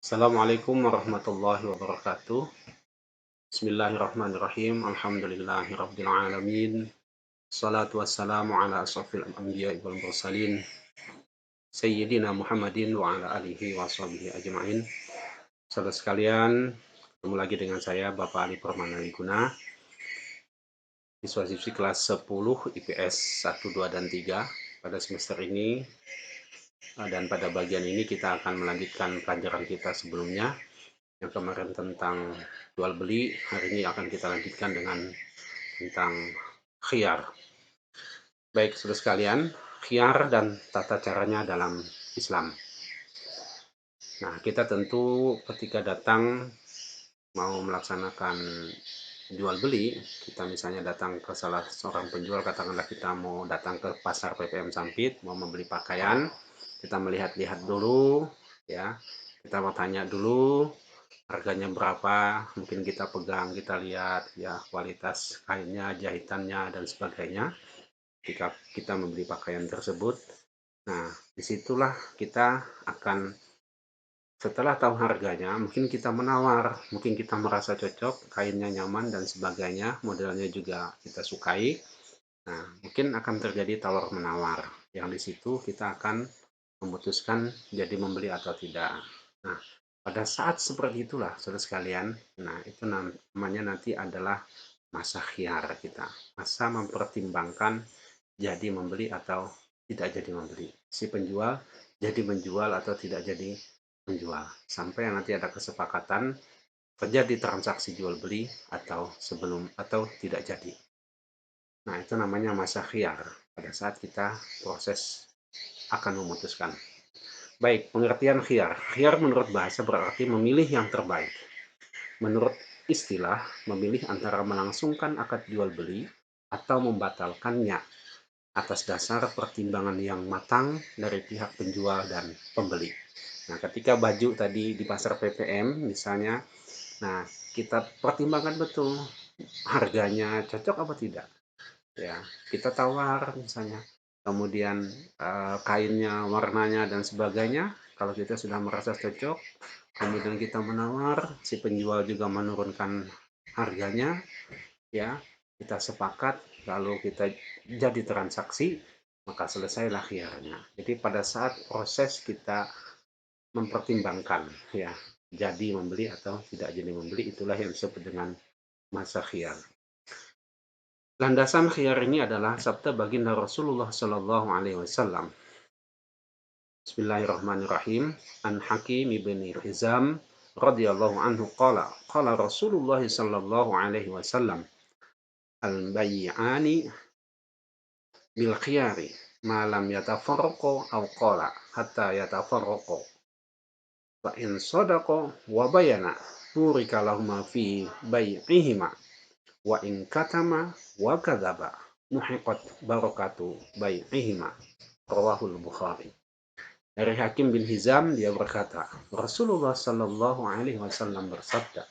Assalamualaikum warahmatullahi wabarakatuh. Bismillahirrahmanirrahim. Alhamdulillahirabbil alamin. Shalatu wassalamu ala asrofil anbiya'i wal mursalin. Sayyidina Muhammadin wa ala alihi wa sahbihi ajma'in. Saudara sekalian, ketemu lagi dengan saya Bapak Ali Permana Wiguna, siswa siswi kelas 10 IPS 1, 2, dan 3 pada semester ini. Dan pada bagian ini kita akan melanjutkan pelajaran kita sebelumnya yang kemarin tentang jual beli. Hari ini akan kita lanjutkan dengan tentang khiyar. Baik, saudara sekalian, khiyar dan tata caranya dalam Islam. Nah, kita tentu ketika datang mau melaksanakan jual beli, kita misalnya datang ke salah seorang penjual, katakanlah kita mau datang ke pasar PPM Sampit, mau membeli pakaian, kita melihat-lihat dulu, ya, kita mau tanya dulu harganya berapa, mungkin kita pegang, kita lihat ya kualitas kainnya, jahitannya, dan sebagainya ketika kita membeli pakaian tersebut. Nah, disitulah kita akan, setelah tahu harganya, mungkin kita menawar, mungkin kita merasa cocok, kainnya nyaman dan sebagainya, modelnya juga kita sukai. Nah, mungkin akan terjadi tawar-menawar, yang di situ kita akan memutuskan jadi membeli atau tidak. Nah, pada saat seperti itulah, saudara sekalian, nah itu namanya nanti adalah masa khiyar kita, masa mempertimbangkan jadi membeli atau tidak jadi membeli. Si penjual jadi menjual atau tidak jadi menjual, sampai nanti ada kesepakatan terjadi transaksi jual beli atau sebelum atau tidak jadi. Nah, itu namanya masa khiyar, pada saat kita proses akan memutuskan. Baik, pengertian khiyar. Khiyar menurut bahasa berarti memilih yang terbaik. Menurut istilah, memilih antara melangsungkan akad jual beli atau membatalkannya atas dasar pertimbangan yang matang dari pihak penjual dan pembeli. Nah, ketika baju tadi di pasar PPM misalnya, nah kita pertimbangkan betul harganya cocok apa tidak. Ya, kita tawar misalnya, kemudian kainnya, warnanya, dan sebagainya. Kalau kita sudah merasa cocok, kemudian kita menawar, si penjual juga menurunkan harganya, ya, kita sepakat, lalu kita jadi transaksi, maka selesailah khiyarnya. Jadi pada saat proses kita mempertimbangkan, ya, jadi membeli atau tidak jadi membeli, itulah yang disebut dengan masa khiyar. Landasan khiyar ini adalah sabda baginda Rasulullah Shallallahu Alaihi Wasallam. Bismillahirrahmanirrahim. An Hakim ibn Hizam radhiyallahu anhu qala qala Rasulullah Shallallahu Alaihi Wasallam al bay'ani bil khiyari ma lam yatafarraqu aw qala hatta yatafarraqu fa in sadaqa wa bayana burika lahuma fi bay'ihima wa in katama wa kadzaba muhiqat barakatu bai'ihima. Rawahul Bukhari. Dari Hakim bin Hizam, dia berkata, Rasulullah Shallallahu Alaihi Wasallam bersabda,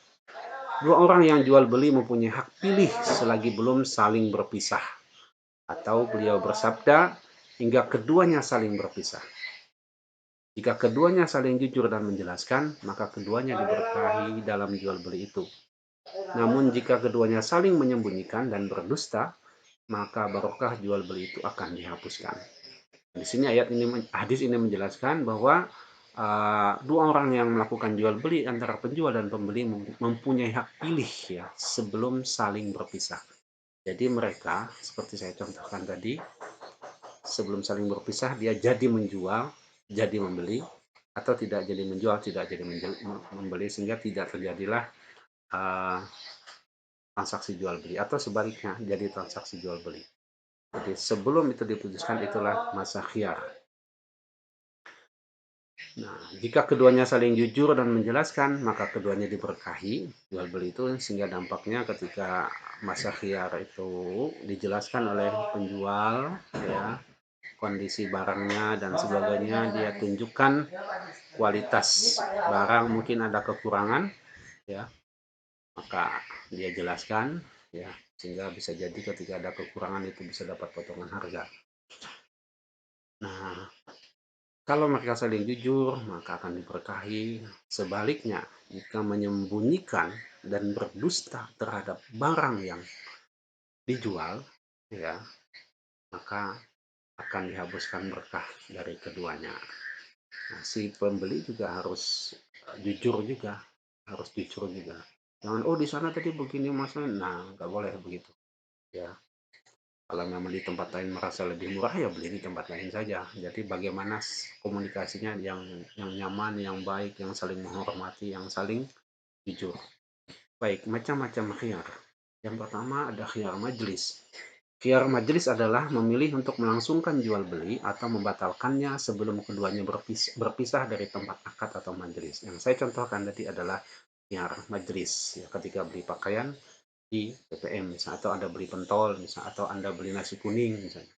dua orang yang jual beli mempunyai hak pilih selagi belum saling berpisah. Atau beliau bersabda, hingga keduanya saling berpisah. Jika keduanya saling jujur dan menjelaskan, maka keduanya diberkahi dalam jual beli itu. Namun jika keduanya saling menyembunyikan dan berdusta, maka barokah jual beli itu akan dihapuskan. Di sini hadis ini menjelaskan bahwa dua orang yang melakukan jual beli antara penjual dan pembeli mempunyai hak pilih ya sebelum saling berpisah. Jadi mereka seperti saya contohkan tadi, sebelum saling berpisah dia jadi menjual, jadi membeli, atau tidak jadi menjual, tidak jadi membeli, sehingga tidak terjadilah uh, transaksi jual beli, atau sebaliknya jadi transaksi jual beli. Jadi sebelum itu diputuskan, itulah masa khiyar. Nah, jika keduanya saling jujur dan menjelaskan, maka keduanya diberkahi jual beli itu, sehingga dampaknya ketika masa khiyar itu dijelaskan oleh penjual, ya, kondisi barangnya dan sebagainya, dia tunjukkan kualitas barang, mungkin ada kekurangan, ya, maka dia jelaskan, ya, sehingga bisa jadi ketika ada kekurangan itu bisa dapat potongan harga. Nah, Kalau mereka saling jujur, maka akan diberkahi. Sebaliknya, jika menyembunyikan dan berdusta terhadap barang yang dijual, ya, maka akan dihapuskan berkah dari keduanya. Nah, si pembeli juga harus jujur juga, harus jujur juga. Jangan, oh di sana tadi begini masalah, nah nggak boleh begitu. Ya, kalau memang di tempat lain merasa lebih murah ya beli di tempat lain saja. Jadi bagaimana komunikasinya yang nyaman, yang baik, yang saling menghormati, yang saling jujur. Baik, macam-macam khiyar. Yang pertama ada khiyar majelis. Khiyar majelis adalah memilih untuk melangsungkan jual beli atau membatalkannya sebelum keduanya berpisah dari tempat akad atau majelis. Yang saya contohkan tadi adalah khiyar majelis. Ya, ketika beli pakaian di PPM misalnya, atau Anda beli pentol misalnya, atau Anda beli nasi kuning misalnya.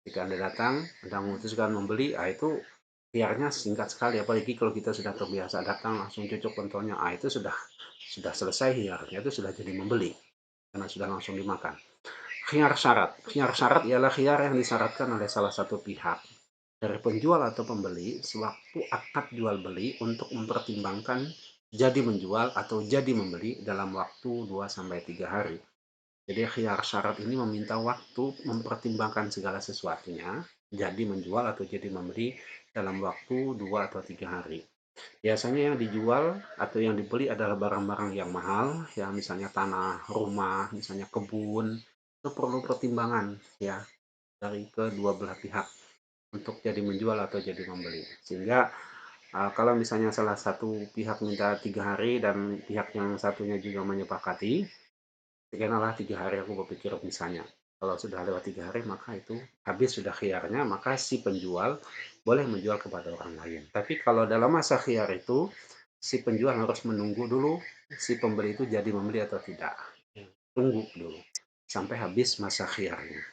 Jika Anda datang, Anda memutuskan membeli, itu khiyarnya singkat sekali, apalagi kalau kita sudah terbiasa datang langsung cocok pentolnya, itu sudah selesai khiyarnya, itu sudah jadi membeli karena sudah langsung dimakan. Khiyar syarat. Khiyar syarat ialah khiyar yang disyaratkan oleh salah satu pihak dari penjual atau pembeli sewaktu akad jual beli untuk mempertimbangkan jadi menjual atau jadi membeli dalam waktu 2 sampai 3 hari. Jadi khiyar syarat ini meminta waktu mempertimbangkan segala sesuatunya, jadi menjual atau jadi membeli dalam waktu 2 atau 3 hari. Biasanya yang dijual atau yang dibeli adalah barang-barang yang mahal, ya misalnya tanah, rumah, misalnya kebun, itu perlu pertimbangan ya dari kedua belah pihak untuk jadi menjual atau jadi membeli. Sehingga kalau misalnya salah satu pihak minta 3 hari dan pihak yang satunya juga menyepakati, katakanlah 3 hari aku berpikir misalnya. Kalau sudah lewat 3 hari maka itu habis sudah khiyarnya, maka si penjual boleh menjual kepada orang lain. Tapi kalau dalam masa khiyar itu si penjual harus menunggu dulu si pembeli itu jadi membeli atau tidak. Tunggu dulu sampai habis masa khiyarnya.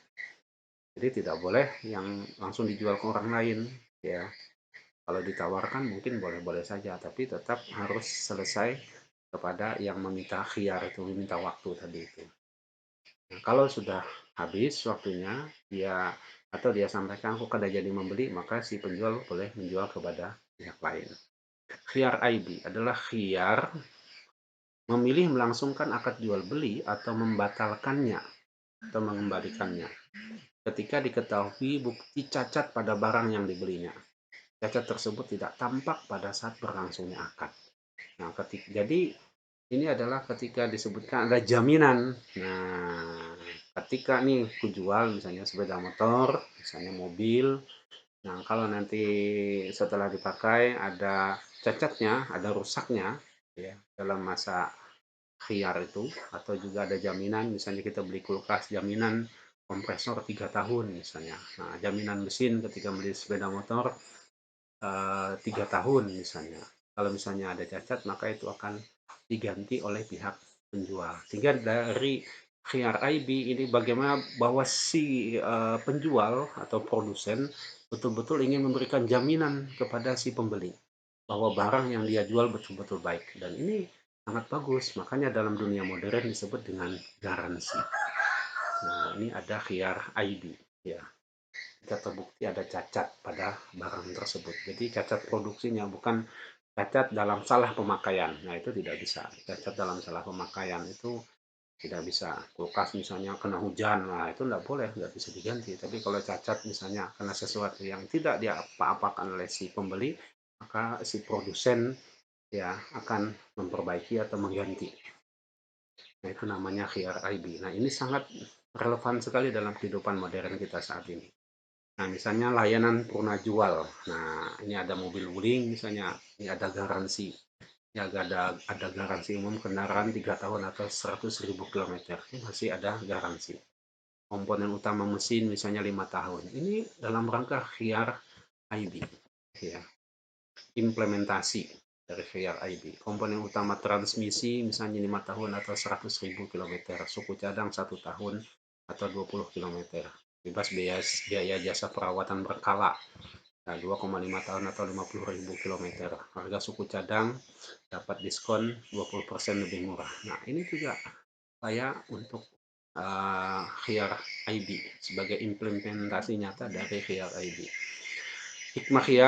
Jadi tidak boleh yang langsung dijual ke orang lain ya. Kalau ditawarkan mungkin boleh-boleh saja, tapi tetap harus selesai kepada yang meminta khiyar itu, meminta waktu tadi itu. Nah, kalau sudah habis waktunya, dia atau dia sampaikan aku kada jadi membeli, maka si penjual boleh menjual kepada pihak lain. Khiyar IB adalah khiyar memilih melangsungkan akad jual beli atau membatalkannya atau mengembalikannya ketika diketahui bukti cacat pada barang yang dibelinya. Cacat tersebut tidak tampak pada saat berlangsungnya akad. Nah, jadi ini adalah ketika disebutkan ada jaminan. Nah, ketika nih kujual misalnya sepeda motor, misalnya mobil. Nah, kalau nanti setelah dipakai ada cacatnya, ada rusaknya, ya, dalam masa khiyar itu, atau juga ada jaminan, misalnya kita beli kulkas, jaminan kompresor 3 tahun misalnya. Nah, jaminan mesin ketika beli sepeda motor 3 tahun misalnya. Kalau misalnya ada cacat, maka itu akan diganti oleh pihak penjual. Sehingga dari khiyar IB ini bagaimana bahwa si penjual atau produsen betul-betul ingin memberikan jaminan kepada si pembeli bahwa barang yang dia jual betul-betul baik. Dan ini sangat bagus, makanya dalam dunia modern disebut dengan garansi. Nah, ini ada khiyar IB ya. Jika terbukti ada cacat pada barang tersebut. Jadi cacat produksinya, bukan cacat dalam salah pemakaian. Nah, itu tidak bisa. Cacat dalam salah pemakaian itu tidak bisa. Kulkas misalnya kena hujan, nah itu tidak boleh, tidak bisa diganti. Tapi kalau cacat misalnya kena sesuatu yang tidak diapa-apakan oleh si pembeli, maka si produsen ya akan memperbaiki atau mengganti. Nah, itu namanya khiyar IB. Nah, ini sangat relevan sekali dalam kehidupan modern kita saat ini. Nah, misalnya layanan purna jual. Nah, ini ada mobil wuling misalnya, ini ada garansi. Ya, ada garansi umum kendaraan 3 tahun atau 100.000 kilometer. Ini masih ada garansi. Komponen utama mesin misalnya 5 tahun. Ini dalam rangka khiyar IB. Ya, implementasi dari khiyar IB. Komponen utama transmisi misalnya 5 tahun atau 100.000 kilometer. Suku cadang 1 tahun atau 20 kilometer. Bebas biaya jasa perawatan berkala. Nah, 2,5 tahun atau 50.000 kilometer. Harga suku cadang dapat diskon 20% lebih murah. Nah, ini juga layak untuk khiyar IB sebagai implementasi nyata dari khiyar IB. Hikmah khiyar